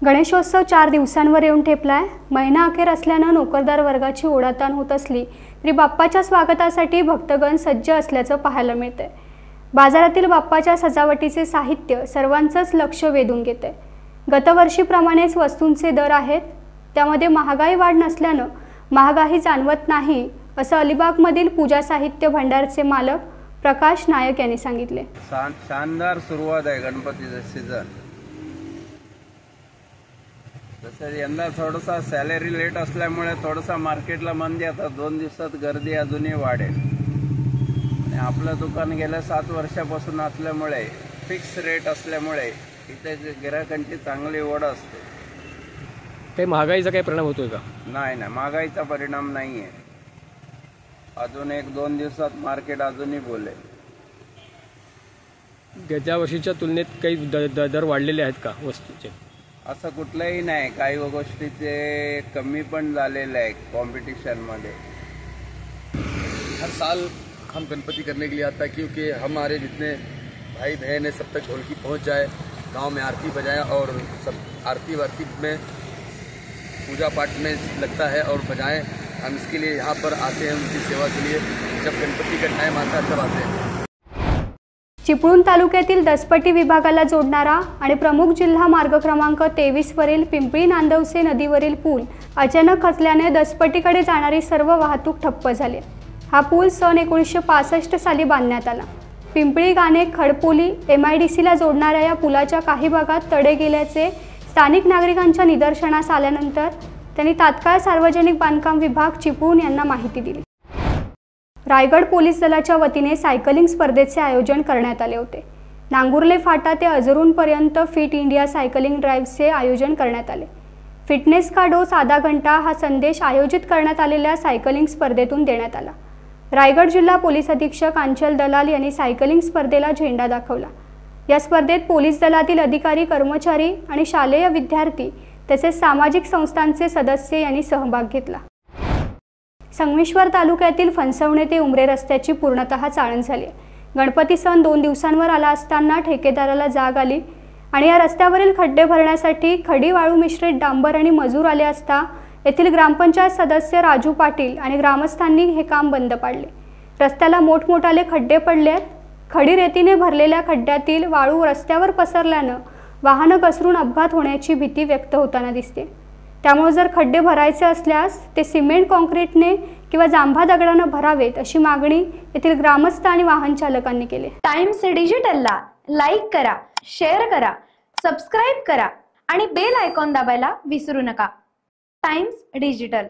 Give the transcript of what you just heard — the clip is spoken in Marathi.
गणेशोत्सव 4 दिवसांवर येऊन ठेपलाय। महिना अखेर असल्यानं नोकरदार वर्गाची ओढाताण होत असली तरी बाप्पाच्या स्वागतासाठी भक्तगण सज्ज असल्याचं पाहायला मिळतंय। बाजारातील बाप्पाच्या सजावटीचे साहित्य सर्वांचंच लक्ष वेधून घेतंय। गतवर्षीप्रमाणेच वस्तूंचे दर आहेत, त्यामध्ये महागाई वाढ नसल्यानं महागाई जाणवत नाही, असं अलिबागमधील पूजा साहित्य भंडारचे मालक प्रकाश नायक यांनी सांगितले। शानदार सुरुवात आहे गणपतीचं सीझन। तसं यंदा थोडासा सॅलरी लेट असल्यामुळे थोडासा मार्केटला मंदी, आता 2 दिवसात गर्दी अजूनही वाढेल। आणि आपलं दुकान गेल्या 7 वर्षापासून असल्यामुळे फिक्स रेट असल्यामुळे इथे गिरायकांची चांगली ओढ असते। काही महागाईचा काही परिणाम होतोय का? नाही, महागाईचा परिणाम नाही आहे। अजून 1-2 दिवसात मार्केट अजूनही बोलेल। गेल्या वर्षीच्या तुलनेत काही दर वाढलेले आहेत का वस्तूचे? असं कुठलंही नाही, काही गोष्टीचे कमी पण झालेले आहे कंपटीशन में। हर साल हम गणपति करने के लिए आता है, क्योंकि हमारे जितने भाई बहन है सब तक ढोलकी पहुंच जाए, गांव में आरती बजाए और सब आरती वारती में पूजा पाठ में लगता है और बजाएं। हम इसके लिए यहाँ पर आते हैं उनकी सेवा के लिए। जब गणपति का टाइम आता है तब आते हैं। चिपळूण तालुक्यातील दसपटी विभागाला जोडणारा आणि प्रमुख जिल्हा मार्ग क्रमांक 23 वरील पिंपळी नांदवसे नदीवरील पूल अचानक खचल्याने दसपटीकडे जाणारी सर्व वाहतूक ठप्प झाली। हा पूल सन 1965 साली बांधण्यात आला। पिंपळी गाणे खडपोली MIDCला जोडणाऱ्या या पुलाच्या काही भागात तडे गेल्याचे स्थानिक नागरिकांच्या निदर्शनास आल्यानंतर त्यांनी तात्काळ सार्वजनिक बांधकाम विभाग चिपळूण यांना माहिती दिली। रायगड पोलीस दलाच्या वतीने सायकलिंग स्पर्धेचे आयोजन करण्यात आले होते। नांगुर्ले फाटा ते अजरूनपर्यंत फिट इंडिया सायकलिंग ड्राईव्हचे आयोजन करण्यात आले। फिटनेस का डोस आधा घंटा हा संदेश आयोजित करण्यात आलेल्या सायकलिंग स्पर्धेतून देण्यात आला। रायगड जिल्हा पोलीस अधीक्षक अंचल दलाल यांनी सायकलिंग स्पर्धेला झेंडा दाखवला। या स्पर्धेत पोलीस दलातील अधिकारी, कर्मचारी आणि शालेय विद्यार्थी तसेच सामाजिक संस्थांचे सदस्य यांनी सहभाग घेतला। संगमेश्वर तालुक्यातील फणसवणे ते उमरे रस्त्याची पूर्णतः चाळण झाली। गणपती सण 2 दिवसांवर आला असताना ठेकेदाराला जाग आली आणि या रस्त्यावरील खड्डे भरण्यासाठी खडी वाळू मिश्रित डांबर आणि मजूर आले असता येथील ग्रामपंचायत सदस्य राजू पाटील आणि ग्रामस्थांनी हे काम बंद पाडले। रस्त्याला मोठमोठाले खड्डे पडलेत। खडी रेतीने भरलेल्या खड्ड्यातील वाळू रस्त्यावर पसरल्याने वाहनं घसरून अपघात होण्याची भीती व्यक्त होताना दिसते। त्यामुळे जर खड्डे भरायचे असल्यास ते सिमेंट काँक्रीटने किंवा जांभा दगडाने भरावेत, अशी मागणी येथील ग्रामस्थ आणि वाहन चालकांनी केली। टाइम्स डिजिटलला लाईक करा, शेअर करा, सबस्क्राइब करा आणि बेल आयकॉन दाबायला विसरू नका। Times digital.